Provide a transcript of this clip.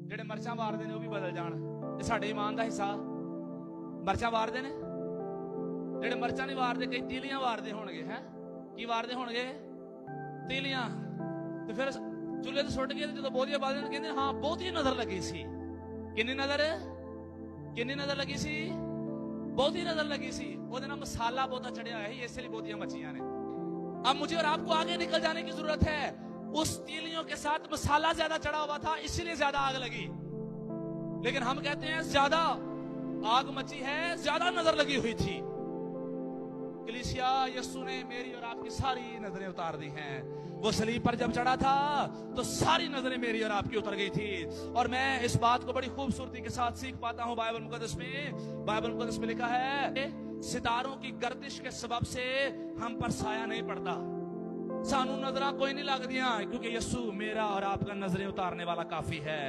ਜਿਹੜੇ ਮਰਚਾਂ ਵਾਰਦੇ ਨੇ ਉਹ ਵੀ ਬਦਲ ਜਾਣ। ਇਹ ਸਾਡੇ ਈਮਾਨ ਦਾ ਹਿੱਸਾ। ਮਰਚਾਂ ਵਾਰਦੇ ਨੇ, ਜਿਹੜੇ ਮਰਚਾਂ ਨਹੀਂ ਵਾਰਦੇ ਕਈ ਤੀਲੀਆਂ ਵਾਰਦੇ ਹੋਣਗੇ। ਹੈ ਕੀ ਵਾਰਦੇ ਹੋਣਗੇ? ਤੀਲੀਆਂ। ਤੇ ਫਿਰ ਚੁੱਲ੍ਹੇ ਤੇ ਸੁੱਟ ਕੇ ਜਦੋਂ ਬਹੁਤੀਆਂ ਬਾਲਦੇ ਨੇ ਕਹਿੰਦੇ ਹਾਂ ਬਹੁਤੀ ਨਜ਼ਰ ਲੱਗੀ ਸੀ। ਕਿੰਨੀ ਨਜ਼ਰ ਲੱਗੀ ਸੀ? ਬਹੁਤੀ ਨਜ਼ਰ लगी सी। ਉਹਦੇ ਨਾਲ ਮਸਾਲਾ ਬਹੁਤਾ ਚੜਿਆ ਹੋਇਆ है, इसलिए ਬਹੁਤੀਆਂ मच्छियां ने। अब मुझे और आपको आगे निकल जाने की जरूरत है। उस तीलियों के साथ मसाला ज्यादा चढ़ा हुआ था, इसीलिए ज्यादा आग लगी। लेकिन हम कहते हैं ज्यादा आग मची है, ज्यादा नजर लगी हुई थी। कलीसिया, यीशु ने मेरी और आपकी सारी नजरें उतार दी हैं। वो सलीब पर जब चढ़ा था तो सारी नजरें मेरी और आपकी उतर गई थी। और मैं इस बात को बड़ी खूबसूरती के साथ सीख पाता हूं बाइबल मुकद्दस में लिखा है, सितारों की गर्दिश के सबब से हम पर साया नहीं पड़ता। सानू नजरा कोई नहीं लगदियां, क्योंकि यीशु मेरा और आपका नजरें उतारने वाला काफी है।